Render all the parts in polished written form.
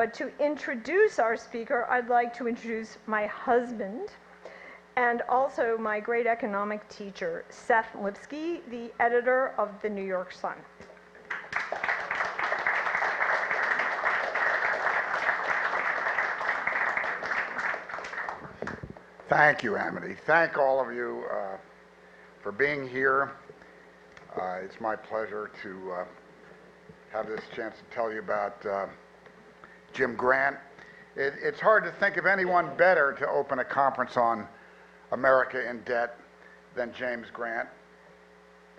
But to introduce our speaker, I'd like to introduce my husband and also my great economic teacher, Seth Lipsky, the editor of the New York Sun. Thank you, Amity. Thank all of you for being here. It's my pleasure to have this chance to tell you about Jim Grant. It's hard to think of anyone better to open a conference on America in debt than James Grant.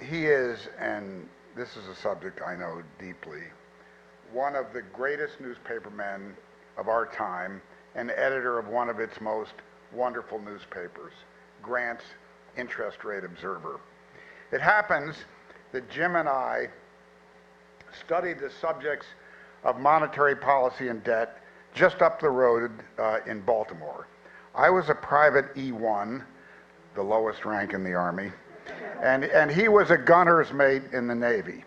He is, and this is a subject I know deeply, one of the greatest newspapermen of our time and editor of one of its most wonderful newspapers, Grant's Interest Rate Observer. It happens that Jim and I studied the subjects of monetary policy and debt just up the road in Baltimore. I was a private E1, the lowest rank in the Army, and he was a gunner's mate in the Navy.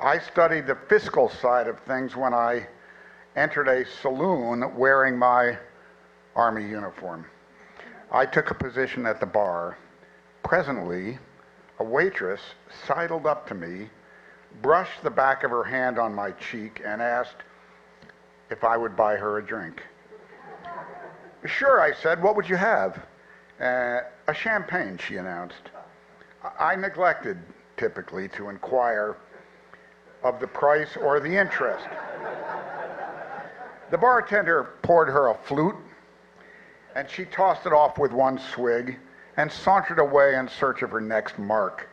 I studied the fiscal side of things when I entered a saloon wearing my Army uniform. I took a position at the bar. Presently, a waitress sidled up to me, brushed the back of her hand on my cheek, and asked if I would buy her a drink. Sure, I said. What would you have? A champagne, she announced. I neglected, typically, to inquire of the price or the interest. The bartender poured her a flute, and she tossed it off with one swig and sauntered away in search of her next mark.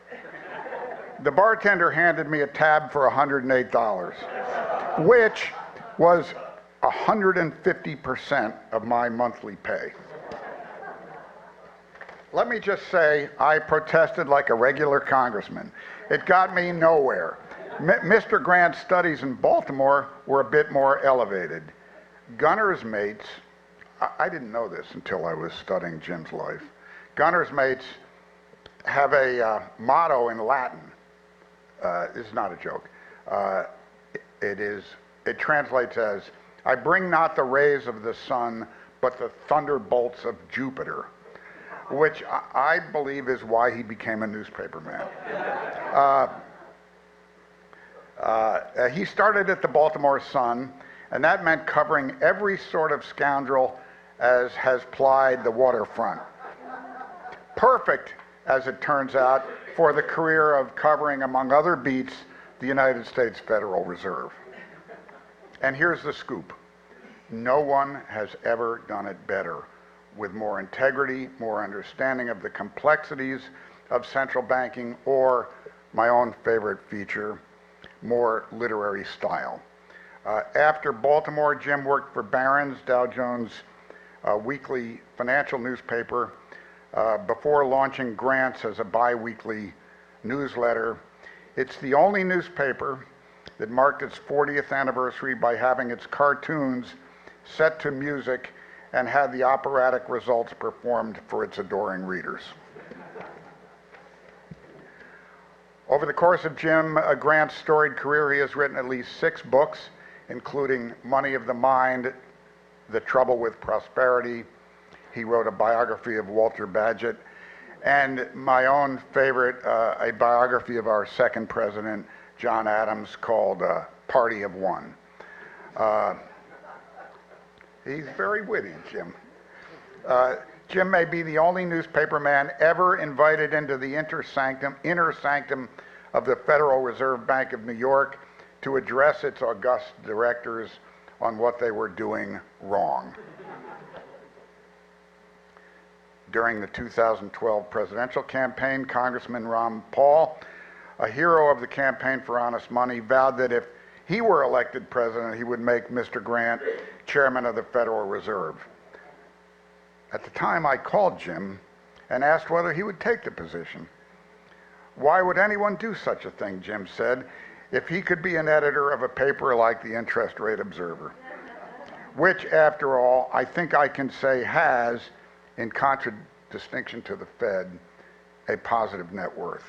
The bartender handed me a tab for $108, which was 150% of my monthly pay. Let me just say, I protested like a regular congressman. It got me nowhere. Mr. Grant's studies in Baltimore were a bit more elevated. Gunner's mates, I didn't know this until I was studying Jim's life. Gunner's mates have a motto in Latin. It's not a joke. It translates as, I bring not the rays of the sun, but the thunderbolts of Jupiter, which I believe is why he became a newspaperman. He started at the Baltimore Sun, and that meant covering every sort of scoundrel as has plied the waterfront. Perfect, as it turns out, for the career of covering, among other beats, the United States Federal Reserve. And here's the scoop. No one has ever done it better, with more integrity, more understanding of the complexities of central banking, or, my own favorite feature, more literary style. After Baltimore, Jim worked for Barron's, Dow Jones' weekly financial newspaper, before launching Grant's as a bi-weekly newsletter. It's the only newspaper that marked its 40th anniversary by having its cartoons set to music and had the operatic results performed for its adoring readers. Over the course of Jim Grant's storied career, he has written at least 6 books, including Money of the Mind, The Trouble with Prosperity. He wrote a biography of Walter Bagehot, and my own favorite, a biography of our second president, John Adams, called Party of One. He's very witty, Jim. Jim may be the only newspaperman ever invited into the inner sanctum of the Federal Reserve Bank of New York to address its august directors on what they were doing wrong. During the 2012 presidential campaign, Congressman Ron Paul, a hero of the Campaign for Honest Money, vowed that if he were elected president, he would make Mr. Grant chairman of the Federal Reserve. At the time, I called Jim and asked whether he would take the position. Why would anyone do such a thing, Jim said, if he could be an editor of a paper like the Interest Rate Observer, which, after all, I think I can say has, in contradistinction to the Fed, a positive net worth.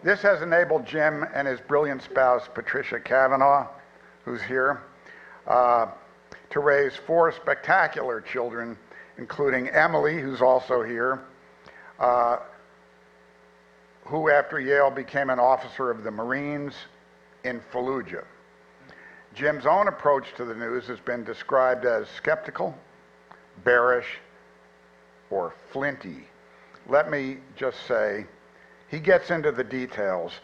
This has enabled Jim and his brilliant spouse, Patricia Kavanaugh, who's here, to raise 4 spectacular children, including Emily, who's also here, who after Yale became an officer of the Marines in Fallujah. Jim's own approach to the news has been described as skeptical, bearish, or flinty. Let me just say, he gets into the details,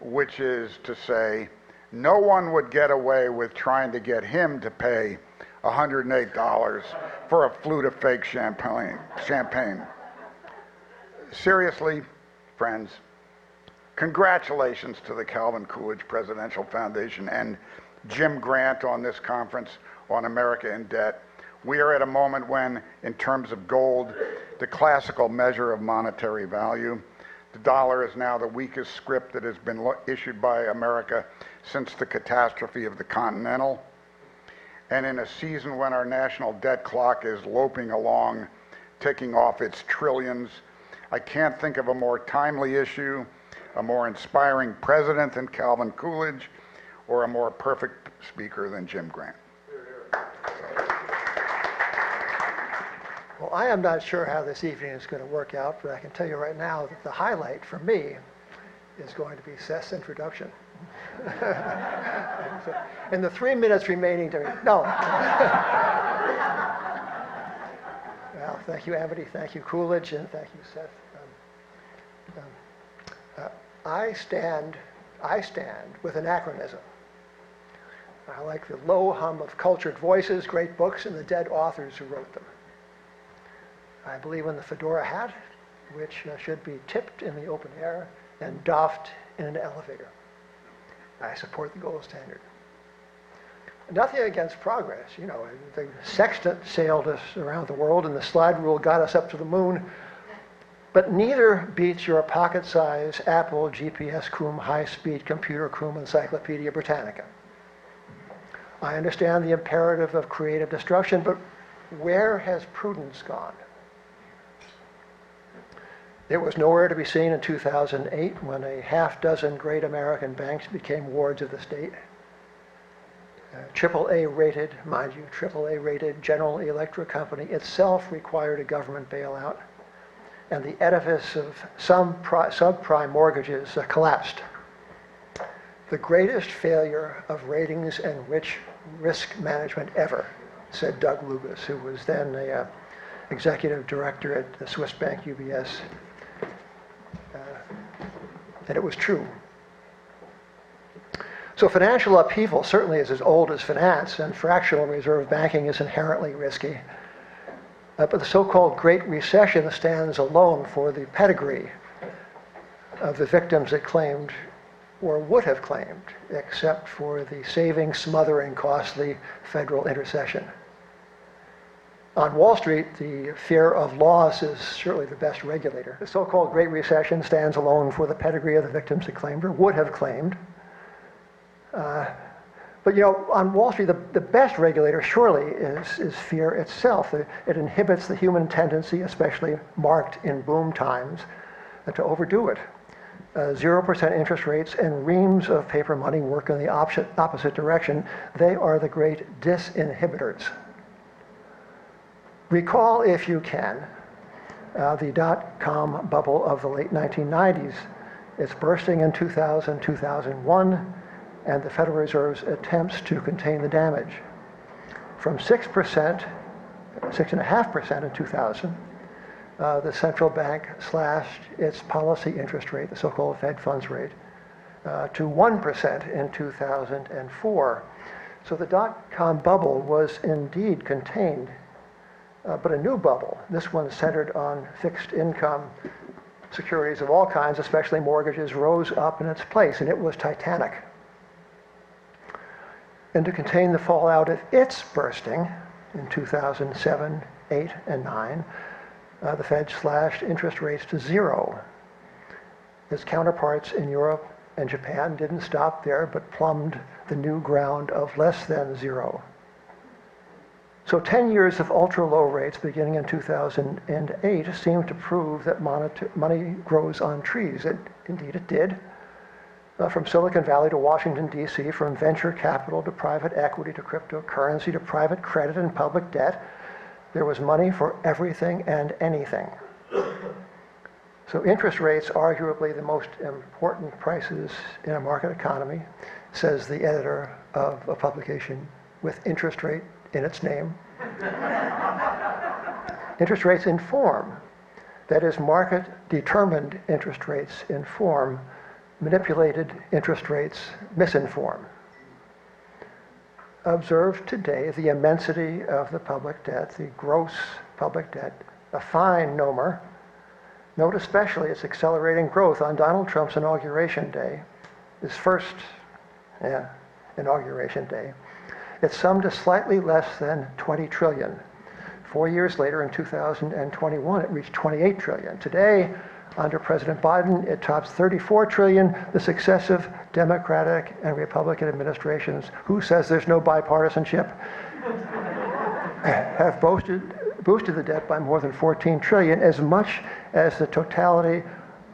which is to say, no one would get away with trying to get him to pay $108 for a flute of fake champagne. Seriously, friends, congratulations to the Calvin Coolidge Presidential Foundation and Jim Grant on this conference on America in Debt. We are at a moment when, in terms of gold, the classical measure of monetary value, the dollar is now the weakest script that has been issued by America since the catastrophe of the Continental. And in a season when our national debt clock is loping along, ticking off its trillions, I can't think of a more timely issue, a more inspiring president than Calvin Coolidge, or a more perfect speaker than Jim Grant. Well, I am not sure how this evening is going to work out, but I can tell you right now that the highlight for me is going to be Seth's introduction. In the 3 minutes remaining to me, no. Well, thank you, Amity, thank you, Coolidge, and thank you, Seth. I stand with anachronism. I like the low hum of cultured voices, great books, and the dead authors who wrote them. I believe in the fedora hat, which should be tipped in the open air and doffed in an elevator. I support the gold standard. Nothing against progress. You know, the sextant sailed us around the world and the slide rule got us up to the moon, but neither beats your pocket-size Apple GPS Chrome high-speed computer Chrome Encyclopedia Britannica. I understand the imperative of creative destruction, but where has prudence gone? It was nowhere to be seen in 2008 when a half-dozen great American banks became wards of the state. AAA rated, mind you, AAA rated General Electric Company itself required a government bailout, and the edifice of some subprime mortgages collapsed. The greatest failure of ratings and risk management ever, said Doug Lugas, who was then a executive director at the Swiss bank UBS. And it was true. So financial upheaval certainly is as old as finance, and fractional reserve banking is inherently risky. But the so-called Great Recession stands alone for the pedigree of the victims it claimed or would have claimed, except for the saving, smothering, costly federal intercession. On Wall Street, the fear of loss is certainly the best regulator. The so-called Great Recession stands alone for the pedigree of the victims it claimed or would have claimed. But you know, on Wall Street, the best regulator surely is fear itself. It inhibits the human tendency, especially marked in boom times, to overdo it. 0% interest rates and reams of paper money work in the opposite direction. They are the great disinhibitors. Recall, if you can, the dot-com bubble of the late 1990s. It's bursting in 2000, 2001, and the Federal Reserve's attempts to contain the damage. From 6.5% in 2000, the central bank slashed its policy interest rate, the so-called Fed funds rate, to 1% in 2004. So the dot-com bubble was indeed contained, but a new bubble, this one centered on fixed income securities of all kinds, especially mortgages, rose up in its place, and it was titanic. And to contain the fallout of its bursting in 2007, 8, and 9, the Fed slashed interest rates to 0. Its counterparts in Europe and Japan didn't stop there, but plumbed the new ground of less than 0. So 10 years of ultra-low rates beginning in 2008 seemed to prove that money grows on trees. Indeed it did. from Silicon Valley to Washington, D.C., from venture capital to private equity to cryptocurrency to private credit and public debt. There was money for everything and anything. So interest rates, arguably the most important prices in a market economy, says the editor of a publication with interest rate in its name. Interest rates inform, that is, market-determined interest rates inform, manipulated interest rates misinform. Observe today the immensity of the public debt, the gross public debt, a fine number. Note especially its accelerating growth on Donald Trump's inauguration day, his first inauguration day. It summed to slightly less than 20 trillion. 4 years later, in 2021, it reached 28 trillion. Today, under President Biden, it tops 34 trillion. The successive Democratic and Republican administrations, who says there's no bipartisanship, have boosted the debt by more than 14 trillion, as much as the totality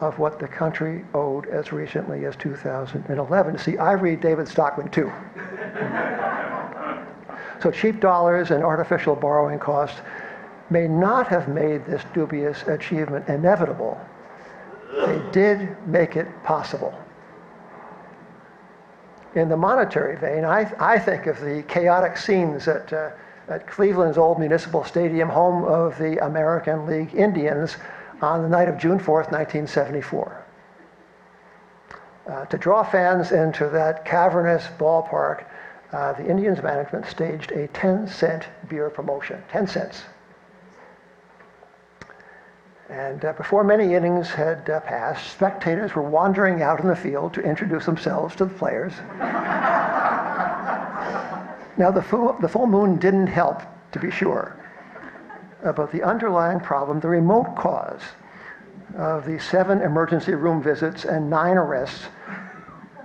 of what the country owed as recently as 2011. See, I read David Stockman too. So cheap dollars and artificial borrowing costs may not have made this dubious achievement inevitable. They did make it possible. In the monetary vein, I think of the chaotic scenes at Cleveland's old municipal stadium, home of the American League Indians, on the night of June 4th, 1974. To draw fans into that cavernous ballpark, the Indians management staged a 10-cent beer promotion, 10 cents. And before many innings had passed, spectators were wandering out in the field to introduce themselves to the players. Now, the full moon didn't help, to be sure. But the underlying problem, the remote cause of the 7 emergency room visits and 9 arrests,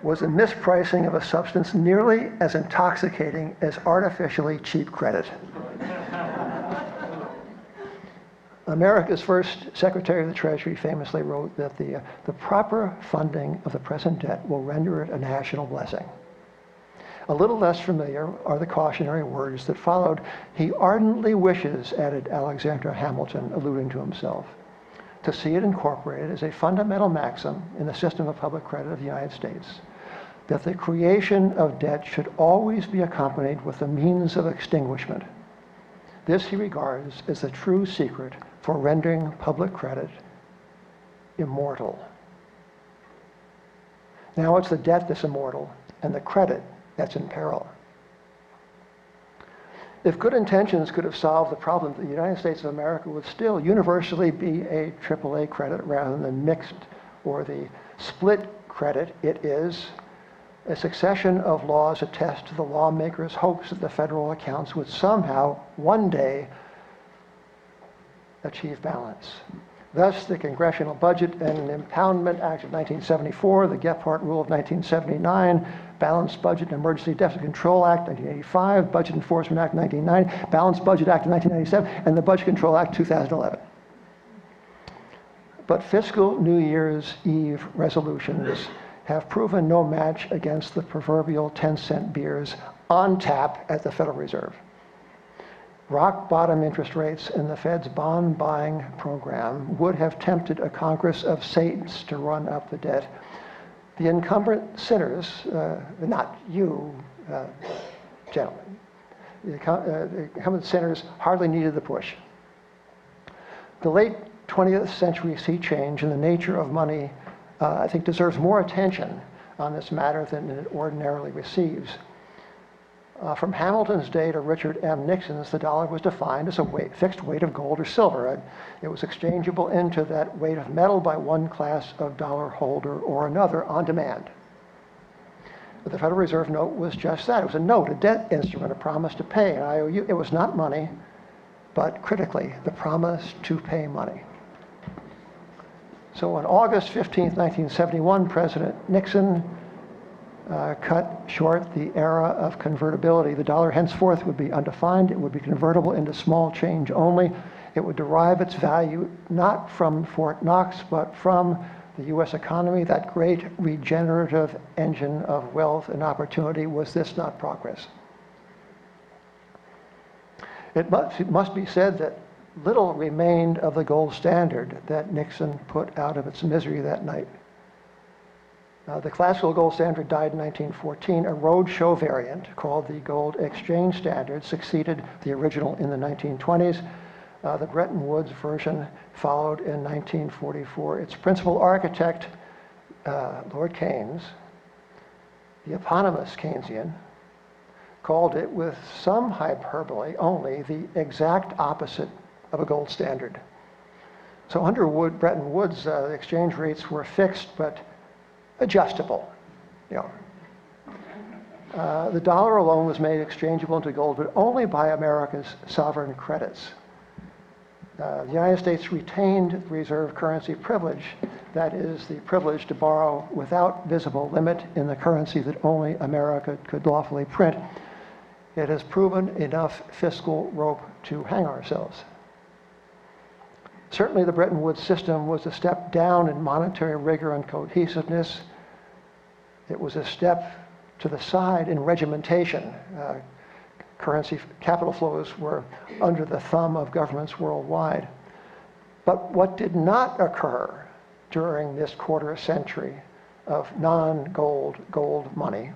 was a mispricing of a substance nearly as intoxicating as artificially cheap credit. America's first Secretary of the Treasury famously wrote that the proper funding of the present debt will render it a national blessing. A little less familiar are the cautionary words that followed. He ardently wishes, added Alexander Hamilton, alluding to himself, to see it incorporated as a fundamental maxim in the system of public credit of the United States, that the creation of debt should always be accompanied with the means of extinguishment. This he regards as the true secret for rendering public credit immortal. Now it's the debt that's immortal and the credit that's in peril. If good intentions could have solved the problem, the United States of America would still universally be a AAA credit rather than the mixed or the split credit it is. A succession of laws attest to the lawmakers' hopes that the federal accounts would somehow, one day, achieve balance. Thus, the Congressional Budget and Impoundment Act of 1974, the Gephardt Rule of 1979, Balanced Budget and Emergency Deficit Control Act 1985, Budget Enforcement Act 1990, Balanced Budget Act of 1997, and the Budget Control Act 2011. But fiscal New Year's Eve resolutions have proven no match against the proverbial 10-cent beers on tap at the Federal Reserve. Rock bottom interest rates in the Fed's bond buying program would have tempted a Congress of Satans to run up the debt. The incumbent sinners, not you, gentlemen, the incumbent sinners hardly needed the push. The late 20th century sea change in the nature of money, I think, deserves more attention on this matter than it ordinarily receives. From Hamilton's day to Richard M. Nixon's, the dollar was defined as a fixed weight of gold or silver. It was exchangeable into that weight of metal by one class of dollar holder or another on demand. But the Federal Reserve note was just that. It was a note, a debt instrument, a promise to pay an IOU. It was not money, but critically, the promise to pay money. So on August 15, 1971, President Nixon cut short the era of convertibility. The dollar henceforth would be undefined. It would be convertible into small change only. It would derive its value not from Fort Knox, but from the U.S. economy, that great regenerative engine of wealth and opportunity? Was this not progress? It must be said that little remained of the gold standard that Nixon put out of its misery that night. The classical gold standard died in 1914. A roadshow variant called the gold exchange standard succeeded the original in the 1920s. The Bretton Woods version followed in 1944. Its principal architect, Lord Keynes, the eponymous Keynesian, called it with some hyperbole only the exact opposite of a gold standard. So under Bretton Woods, the exchange rates were fixed but adjustable. You know. The dollar alone was made exchangeable into gold, but only by America's sovereign credits. The United States retained the reserve currency privilege, that is, the privilege to borrow without visible limit in the currency that only America could lawfully print. It has proven enough fiscal rope to hang ourselves. Certainly the Bretton Woods system was a step down in monetary rigor and cohesiveness. It was a step to the side in regimentation. Currency capital flows were under the thumb of governments worldwide. But what did not occur during this quarter century of gold money,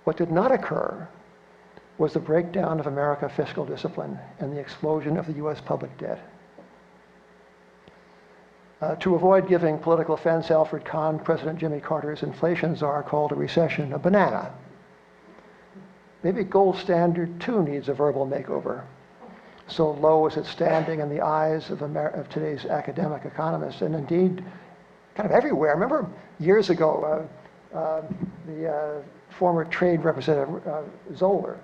what did not occur was the breakdown of American fiscal discipline and the explosion of the U.S. public debt. To avoid giving political offense, Alfred Kahn, President Jimmy Carter's inflation czar, called a recession a banana. Maybe gold standard too needs a verbal makeover. So low is its standing in the eyes of today's academic economists, and indeed kind of everywhere. I remember years ago, the former trade representative Zoller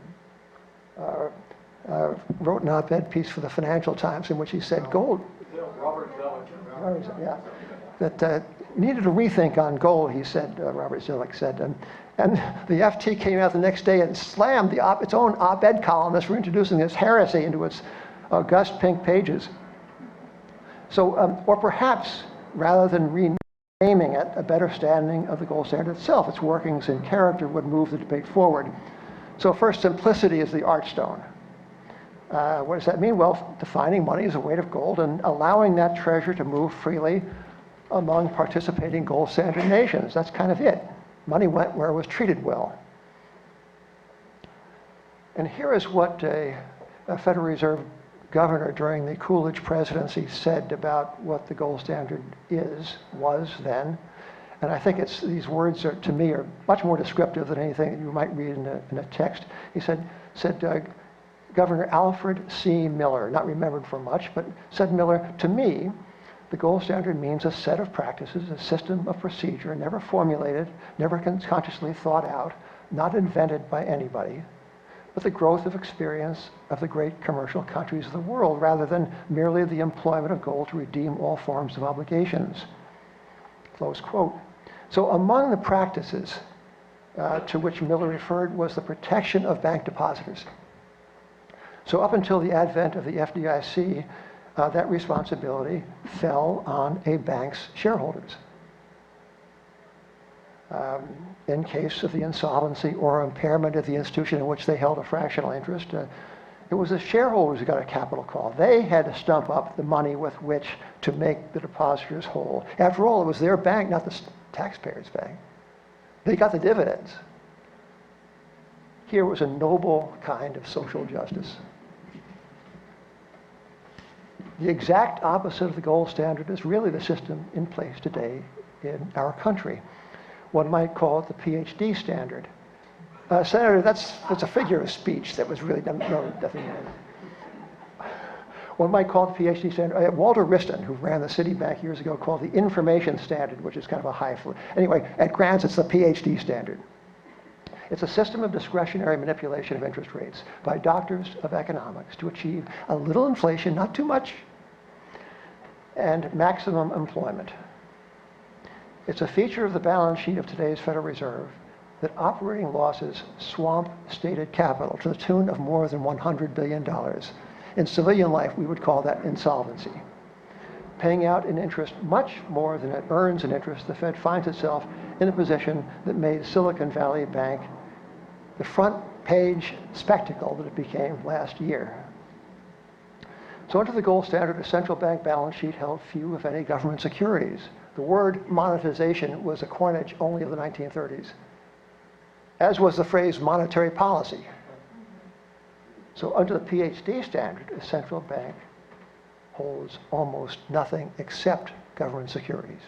wrote an op-ed piece for the Financial Times in which he said gold, yeah, that needed a rethink on gold, he said, Robert Zillick said. And the FT came out the next day and slammed its own op-ed columnist for introducing this heresy into its august pink pages. So, or perhaps, rather than renaming it, a better standing of the gold standard itself, its workings and character would move the debate forward. So first, simplicity is the archstone. What does that mean? Well, defining money as a weight of gold and allowing that treasure to move freely among participating gold standard nations. That's kind of it. Money went where it was treated well. And here is what a Federal Reserve governor during the Coolidge presidency said about what the gold standard was then. And I think these words to me are much more descriptive than anything that you might read in a text. He said Governor Alfred C. Miller, not remembered for much, but said Miller, to me, the gold standard means a set of practices, a system of procedure, never formulated, never consciously thought out, not invented by anybody, but the growth of experience of the great commercial countries of the world, rather than merely the employment of gold to redeem all forms of obligations. Close quote. So among the practices to which Miller referred was the protection of bank depositors. So up until the advent of the FDIC, that responsibility fell on a bank's shareholders. In case of the insolvency or impairment of the institution in which they held a fractional interest, it was the shareholders who got a capital call. They had to stump up the money with which to make the depositors whole. After all, it was their bank, not the taxpayers' bank. They got the dividends. Here was a noble kind of social justice. The exact opposite of the gold standard is really the system in place today in our country. One might call it the PhD standard. Senator, that's a figure of speech that was really nothing. One might call it the PhD standard. Walter Wriston, who ran the Citibank years ago, called it the information standard, which is kind of a high. Anyway, at Grants, it's the PhD standard. It's a system of discretionary manipulation of interest rates by doctors of economics to achieve a little inflation, not too much, and maximum employment. It's a feature of the balance sheet of today's Federal Reserve that operating losses swamp stated capital to the tune of more than $100 billion. In civilian life, we would call that insolvency. paying out in interest much more than it earns in interest, the Fed finds itself in a position that made Silicon Valley Bank the front page spectacle that it became last year. So under the gold standard, a central bank balance sheet held few, if any, government securities. The word monetization was a coinage only of the 1930s, as was the phrase monetary policy. So under the PhD standard, a central bank holds almost nothing except government securities.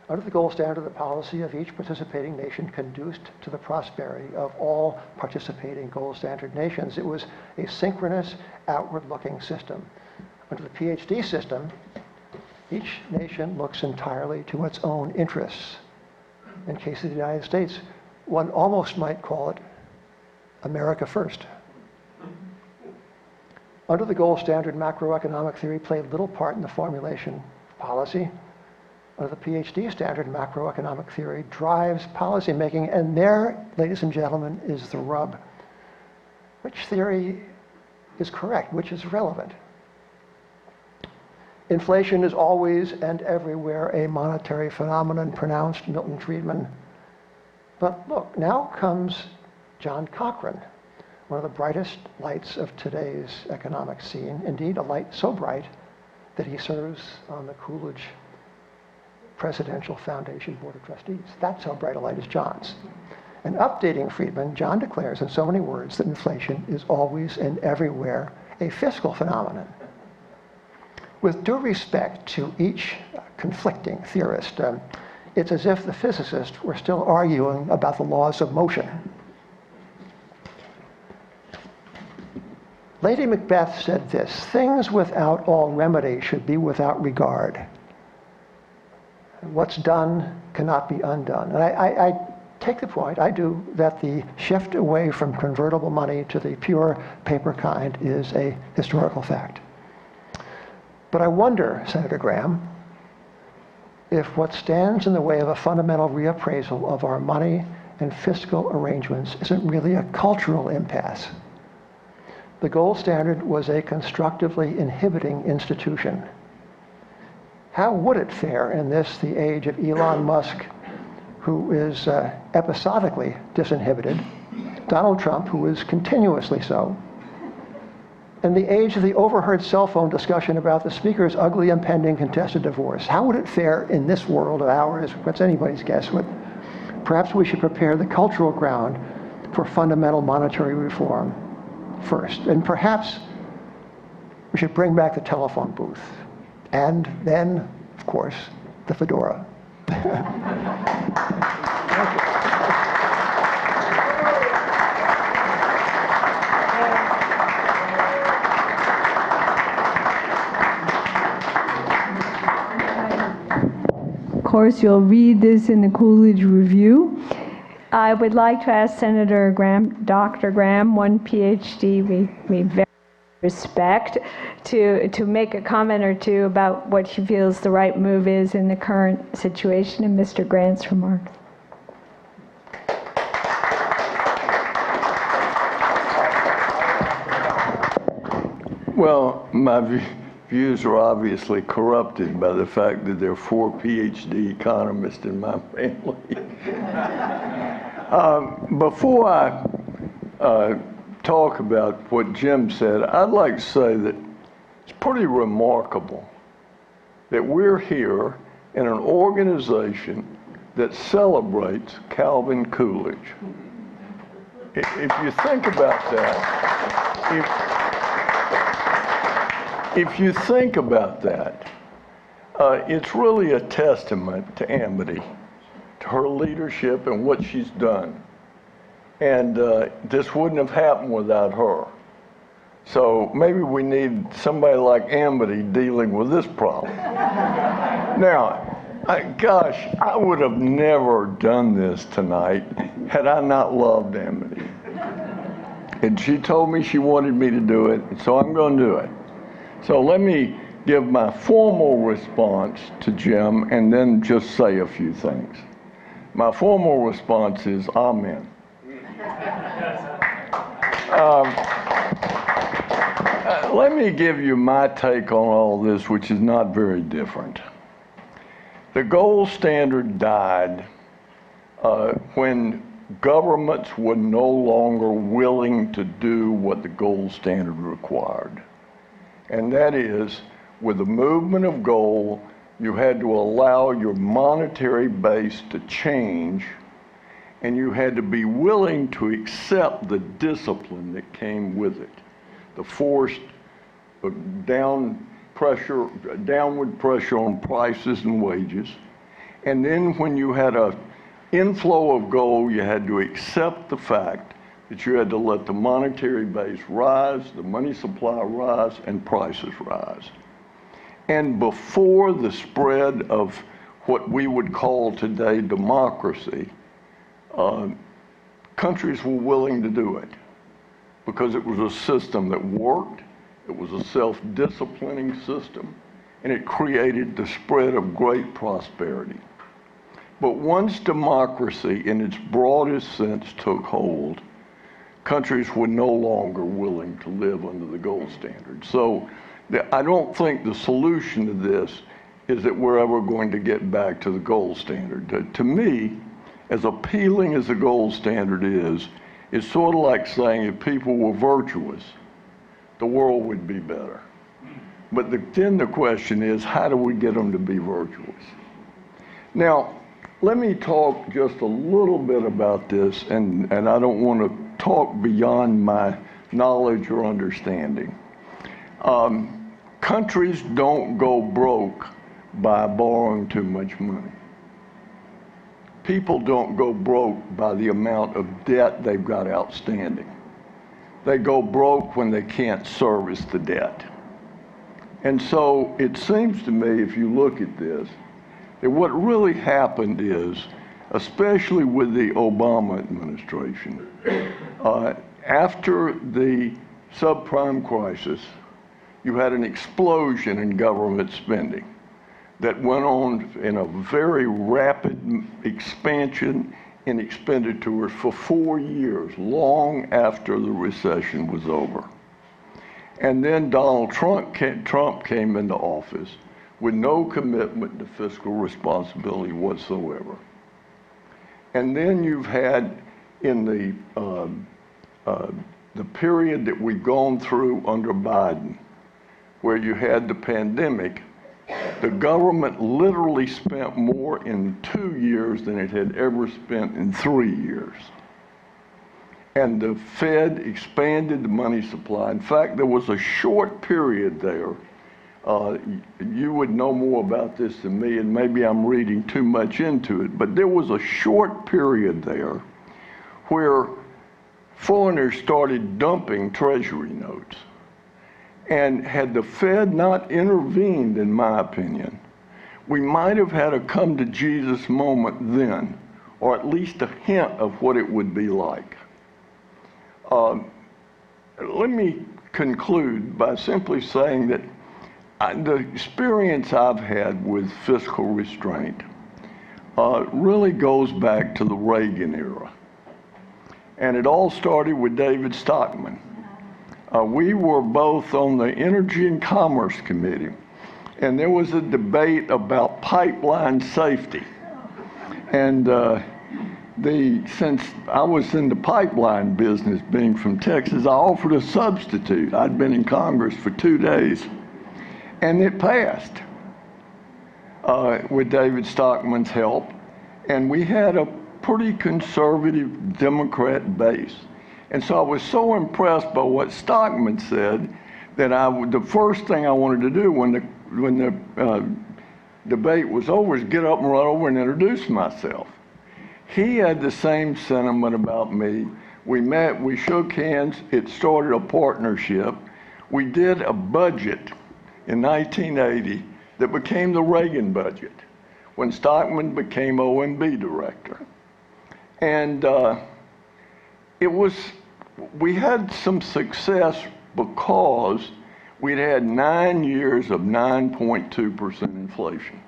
Under the gold standard, the policy of each participating nation conduced to the prosperity of all participating gold standard nations. It was a synchronous, outward-looking system. Under the PhD system, each nation looks entirely to its own interests. In case of the United States, one almost might call it America first. Under the gold standard, macroeconomic theory played little part in the formulation of policy. Under the PhD standard, macroeconomic theory drives policymaking, and there, ladies and gentlemen, is the rub. Which theory is correct? Which is relevant? Inflation is always and everywhere a monetary phenomenon, pronounced Milton Friedman. But look, now comes John Cochrane, one of the brightest lights of today's economic scene. Indeed, a light so bright that he serves on the Coolidge Presidential Foundation Board of Trustees. That's how bright a light is John's. And updating Friedman, John declares in so many words that inflation is always and everywhere a fiscal phenomenon. With due respect to each conflicting theorist, it's as if the physicists were still arguing about the laws of motion. Lady Macbeth said this: "Things without all remedy should be without regard. What's done cannot be undone." And I take the point, I do, that the shift away from convertible money to the pure paper kind is a historical fact. But I wonder, Senator Gramm, if what stands in the way of a fundamental reappraisal of our money and fiscal arrangements isn't really a cultural impasse. The gold standard was a constructively inhibiting institution. How would it fare in this, the age of Elon Musk, who is episodically disinhibited, Donald Trump, who is continuously so, and the age of the overheard cell phone discussion about the speaker's ugly impending contested divorce? How would it fare in this world of ours? What's anybody's guess? Perhaps we should prepare the cultural ground for fundamental monetary reform first. And perhaps we should bring back the telephone booth. And then, of course, the fedora. Thank you. Of course, you'll read this in the Coolidge Review. I would like to ask Senator Gramm, Dr. Gramm, one PhD we very respect, to make a comment or two about what he feels the right move is in the current situation, and Mr. Grant's remarks. Well, my views are obviously corrupted by the fact that there are 4 PhD economists in my family. Before I talk about what Jim said, I'd like to say that it's pretty remarkable that we're here in an organization that celebrates Calvin Coolidge. If you think about that, if you think about that, it's really a testament to Amity, to her leadership and what she's done. And this wouldn't have happened without her. So maybe we need somebody like Amity dealing with this problem. Now, I would have never done this tonight had I not loved Amity. And she told me she wanted me to do it, so I'm going to do it. So let me give my formal response to Jim and then just say a few things. My formal response is amen. let me give you my take on all this, which is not very different. The gold standard died when governments were no longer willing to do what the gold standard required. And that is, with the movement of gold, you had to allow your monetary base to change, and you had to be willing to accept the discipline that came with it, the forced downward pressure on prices and wages. And then when you had an inflow of gold, you had to accept the fact that you had to let the monetary base rise, the money supply rise, and prices rise. And before the spread of what we would call today democracy, countries were willing to do it because it was a system that worked, it was a self-disciplining system, and it created the spread of great prosperity. But once democracy in its broadest sense took hold, countries were no longer willing to live under the gold standard. So I don't think the solution to this is that we're ever going to get back to the gold standard. To me, as appealing as the gold standard is, it's sort of like saying if people were virtuous, the world would be better. But then the question is, how do we get them to be virtuous? Now, let me talk just a little bit about this, and I don't want to talk beyond my knowledge or understanding. Countries don't go broke by borrowing too much money. People don't go broke by the amount of debt they've got outstanding. They go broke when they can't service the debt. And so it seems to me, if you look at this, that what really happened is, especially with the Obama administration, after the subprime crisis, you had an explosion in government spending that went on in a very rapid expansion in expenditures for 4 years, long after the recession was over. And then Donald Trump came into office with no commitment to fiscal responsibility whatsoever. And then you've had in the period that we've gone through under Biden, where you had the pandemic, the government literally spent more in 2 years than it had ever spent in 3 years. And the Fed expanded the money supply. In fact, there was a short period there. You would know more about this than me, and maybe I'm reading too much into it, but there was a short period there where foreigners started dumping treasury notes. And had the Fed not intervened, in my opinion, we might have had a come to Jesus moment then, or at least a hint of what it would be like. Let me conclude by simply saying that the experience I've had with fiscal restraint really goes back to the Reagan era. And it all started with David Stockman. We were both on the Energy and Commerce Committee, and there was a debate about pipeline safety. And since I was in the pipeline business, being from Texas, I offered a substitute. I'd been in Congress for 2 days, and it passed with David Stockman's help. And we had a pretty conservative Democrat base. And so I was so impressed by what Stockman said that the first thing I wanted to do when the debate was over is get up and run over and introduce myself. He had the same sentiment about me. We met, we shook hands, it started a partnership. We did a budget in 1980 that became the Reagan budget when Stockman became OMB director. And we had some success because we'd had 9 years of 9.2% inflation.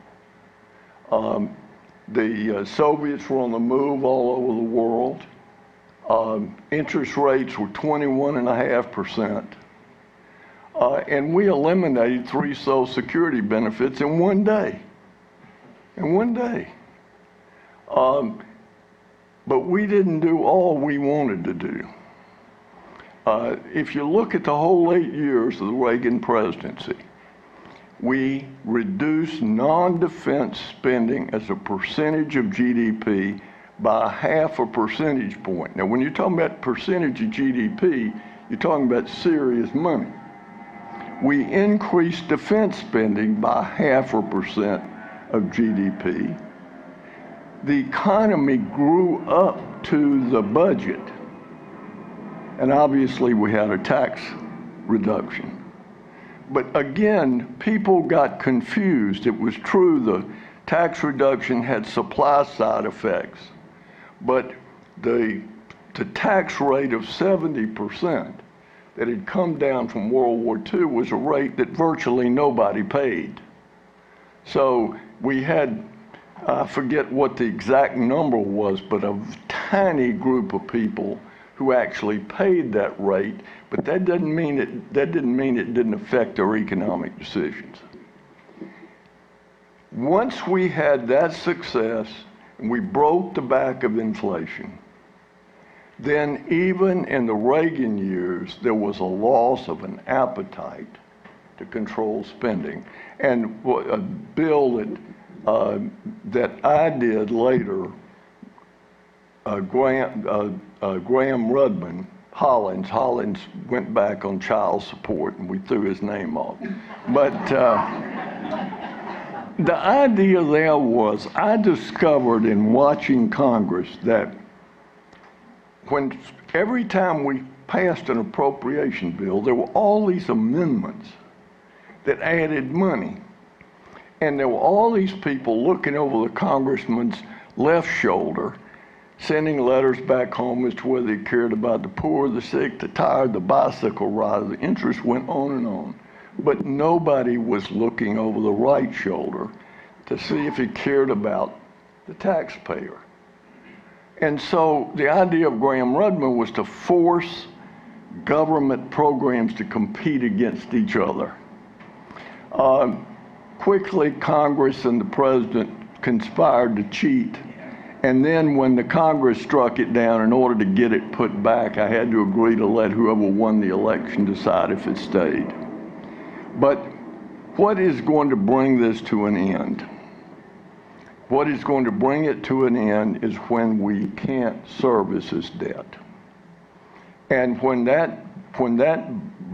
The Soviets were on the move all over the world. Interest rates were 21.5%. And we eliminated 3 Social Security benefits in one day. In one day. But we didn't do all we wanted to do. If you look at the whole 8 years of the Reagan presidency, we reduced non-defense spending as a percentage of GDP by 0.5 percentage point. Now, when you're talking about percentage of GDP, you're talking about serious money. We increased defense spending by 0.5% of GDP. The economy grew up to the budget. And obviously we had a tax reduction. But again, people got confused. It was true the tax reduction had supply side effects, but the tax rate of 70% that had come down from World War II was a rate that virtually nobody paid. So we had, I forget what the exact number was, but a tiny group of people who actually paid that rate, but that didn't mean it didn't affect their economic decisions. Once we had that success and we broke the back of inflation, then even in the Reagan years, there was a loss of an appetite to control spending. And a bill that I did later, Gramm Rudman, Hollins went back on child support and we threw his name off. But the idea there was, I discovered in watching Congress that every time we passed an appropriation bill, there were all these amendments that added money. And there were all these people looking over the congressman's left shoulder, sending letters back home as to whether they cared about the poor, the sick, the tired, the bicycle rider. The interest went on and on. But nobody was looking over the right shoulder to see if he cared about the taxpayer. And so the idea of Gramm Rudman was to force government programs to compete against each other. Quickly, Congress and the president conspired to cheat. And then when the Congress struck it down, in order to get it put back, I had to agree to let whoever won the election decide if it stayed. But what is going to bring this to an end? What is going to bring it to an end is when we can't service this debt. And when that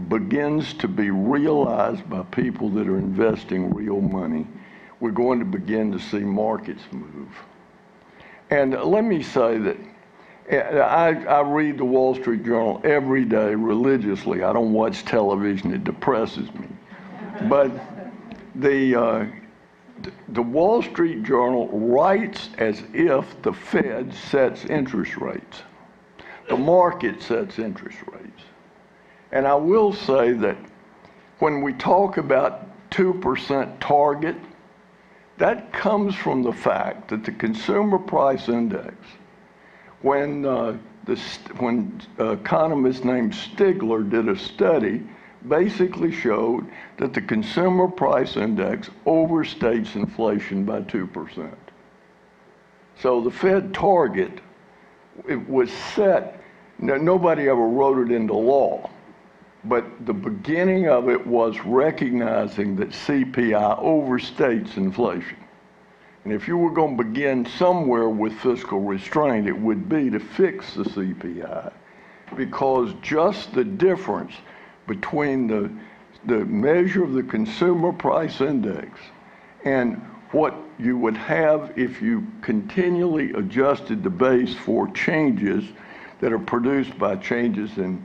begins to be realized by people that are investing real money, we're going to begin to see markets move. And let me say that I read the Wall Street Journal every day religiously. I don't watch television, it depresses me. But the Wall Street Journal writes as if the Fed sets interest rates. The market sets interest rates. And I will say that when we talk about 2% target, that comes from the fact that the Consumer Price Index, when economist named Stigler did a study, basically showed that the Consumer Price Index overstates inflation by 2%. So the Fed target, it was set, nobody ever wrote it into law, but the beginning of it was recognizing that CPI overstates inflation. And if you were going to begin somewhere with fiscal restraint, it would be to fix the CPI, because just the difference between the measure of the Consumer Price Index and what you would have if you continually adjusted the base for changes that are produced by changes in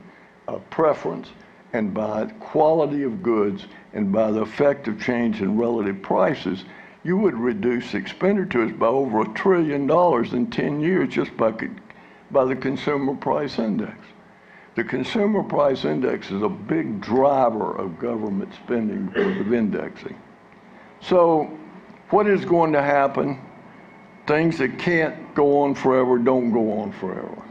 preference and by quality of goods and by the effect of change in relative prices, you would reduce expenditures by over $1 trillion in 10 years just by the Consumer Price Index. The Consumer Price Index is a big driver of government spending because of indexing. So what is going to happen? Things that can't go on forever don't go on forever.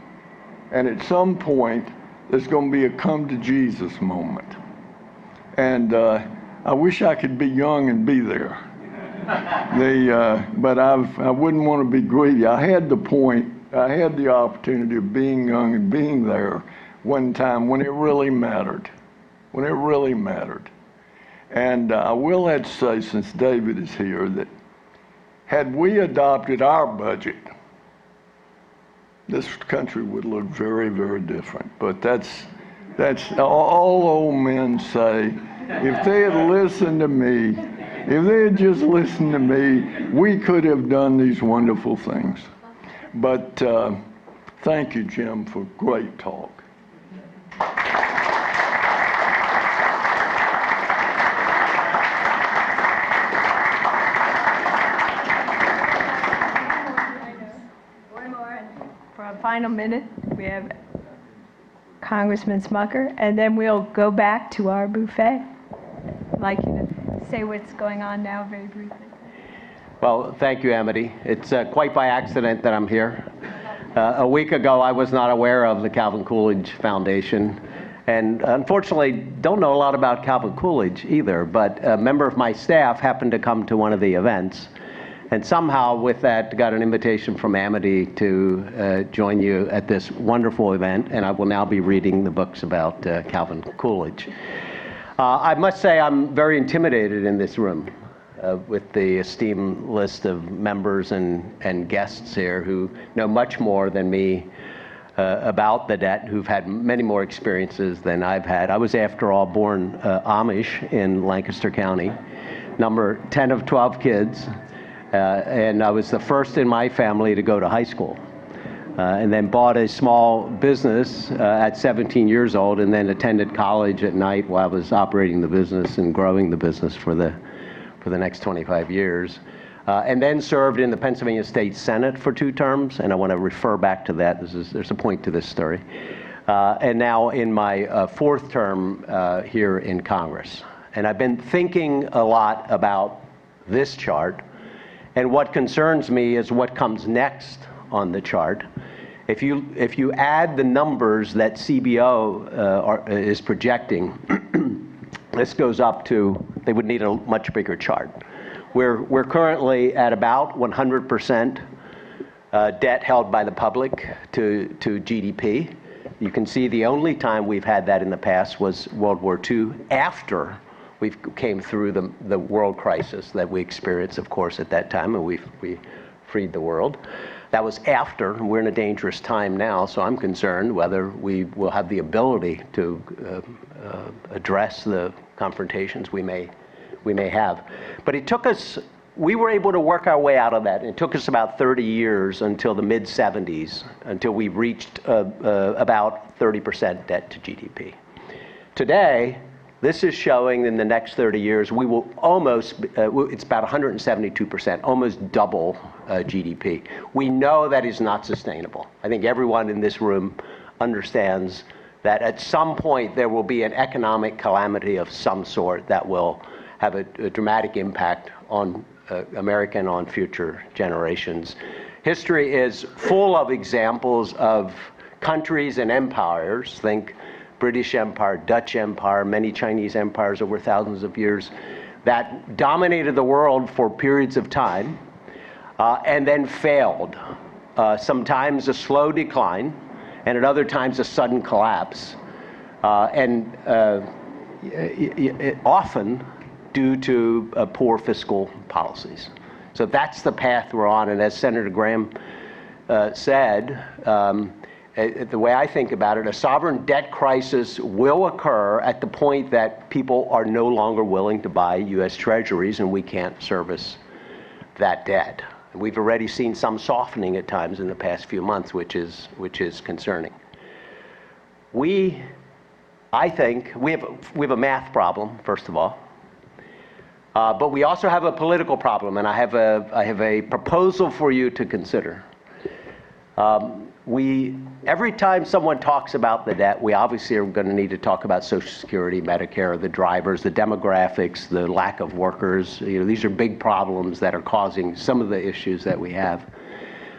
And at some point, there's going to be a come to Jesus moment. And I wish I could be young and be there. But I wouldn't want to be greedy. I had the opportunity of being young and being there one time when it really mattered. And I will have to say, since David is here, that had we adopted our budget, this country would look very, very different. But that's all old men say. If they had listened to me, if they had just listened to me, we could have done these wonderful things. But thank you, Jim, for great talk. One more. For a final minute, we have Congressman Smucker, and then we'll go back to our buffet. I'd like you to say what's going on now very briefly. Well, thank you, Amity. It's quite by accident that I'm here. A week ago, I was not aware of the Calvin Coolidge Foundation, and unfortunately, don't know a lot about Calvin Coolidge either, but a member of my staff happened to come to one of the events, and somehow with that got an invitation from Amity to join you at this wonderful event, and I will now be reading the books about Calvin Coolidge. I must say I'm very intimidated in this room with the esteemed list of members and guests here who know much more than me about the debt, who've had many more experiences than I've had. I was, after all, born Amish in Lancaster County, number 10 of 12 kids, and I was the first in my family to go to high school. And then bought a small business at 17 years old, and then attended college at night while I was operating the business and growing the business for the next 25 years. And then served in the Pennsylvania State Senate for 2 terms, and I want to refer back to that. There's a point to this story. And now in my 4th term here in Congress. And I've been thinking a lot about this chart, and what concerns me is what comes next on the chart. If you add the numbers that CBO is projecting, this goes up to, they would need a much bigger chart. We're currently at about 100% debt held by the public to GDP. You can see the only time we've had that in the past was World War II, after we came through the world crisis that we experienced, of course, at that time, and we freed the world. That was after, and we're in a dangerous time now, so I'm concerned whether we will have the ability to address the confrontations we may have. But it took us, we were able to work our way out of that. It took us about 30 years until the mid-70s, until we reached about 30% debt to GDP. Today, this is showing in the next 30 years, we will almost, it's about 172%, almost double GDP. We know that is not sustainable. I think everyone in this room understands that at some point there will be an economic calamity of some sort that will have a dramatic impact on America and on future generations. History is full of examples of countries and empires, think British Empire, Dutch Empire, many Chinese empires over thousands of years, that dominated the world for periods of time and then failed. Sometimes a slow decline, and at other times a sudden collapse, and often due to poor fiscal policies. So that's the path we're on, and as Senator Gramm said, the way I think about it, a sovereign debt crisis will occur at the point that people are no longer willing to buy U.S. treasuries, and we can't service that debt. And we've already seen some softening at times in the past few months, which is concerning. I think we have a math problem, first of all, but we also have a political problem, and I have a proposal for you to consider. Every time someone talks about the debt, we obviously are going to need to talk about Social Security, Medicare, the drivers, the demographics, the lack of workers. These are big problems that are causing some of the issues that we have.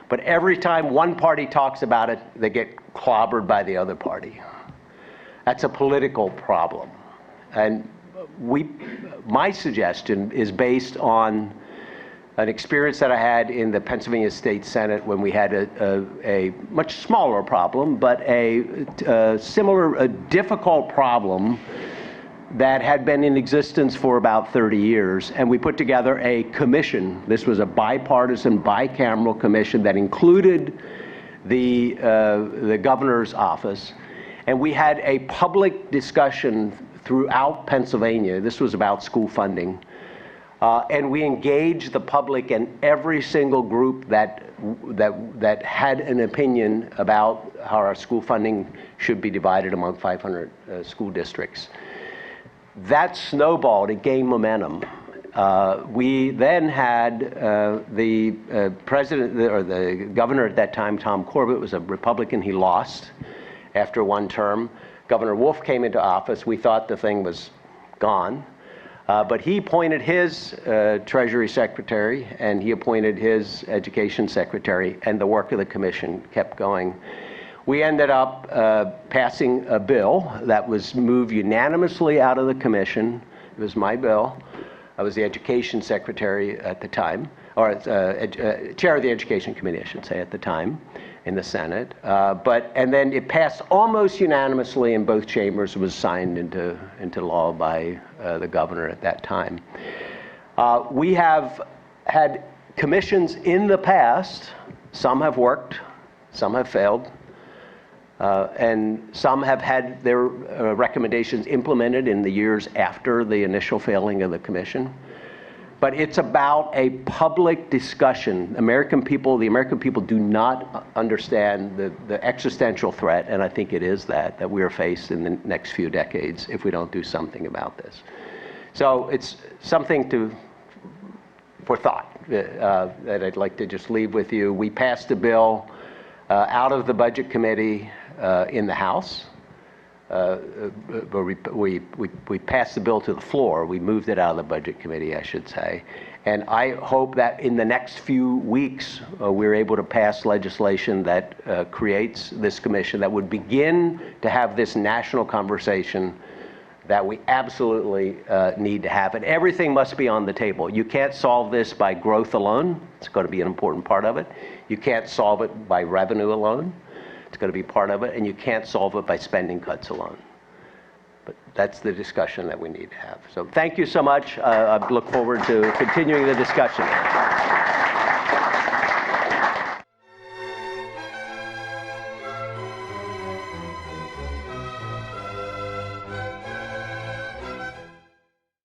But every time one party talks about it, they get clobbered by the other party. That's a political problem. And my suggestion is based on an experience that I had in the Pennsylvania State Senate when we had a much smaller problem, but a similar, difficult problem that had been in existence for about 30 years. And we put together a commission. This was a bipartisan, bicameral commission that included the governor's office. And we had a public discussion throughout Pennsylvania. This was about school funding. And we engaged the public and every single group that had an opinion about how our school funding should be divided among 500 school districts. That snowballed, it gained momentum. We then had the president, or the governor at that time, Tom Corbett, was a Republican. He lost after one term. Governor Wolf came into office. We thought the thing was gone. But he appointed his Treasury Secretary, and he appointed his Education Secretary, and the work of the commission kept going. We ended up passing a bill that was moved unanimously out of the commission. It was my bill. I was the Education Secretary at the time, or Chair of the Education Committee, I should say, at the time in the Senate. And then it passed almost unanimously in both chambers. It was signed into law by the governor at that time. We have had commissions in the past. Some have worked, some have failed. And some have had their recommendations implemented in the years after the initial failing of the commission. But it's about a public discussion. The American people do not understand the existential threat, and I think it is that we are faced in the next few decades if we don't do something about this. So it's something for thought that I'd like to just leave with you. We passed a bill out of the Budget Committee in the House. We passed the bill to the floor. We moved it out of the Budget Committee, I should say. And I hope that in the next few weeks, we're able to pass legislation that creates this commission that would begin to have this national conversation that we absolutely need to have. And everything must be on the table. You can't solve this by growth alone. It's going to be an important part of it. You can't solve it by revenue alone. It's going to be part of it, and you can't solve it by spending cuts alone. But that's the discussion that we need to have. So thank you so much. I look forward to continuing the discussion.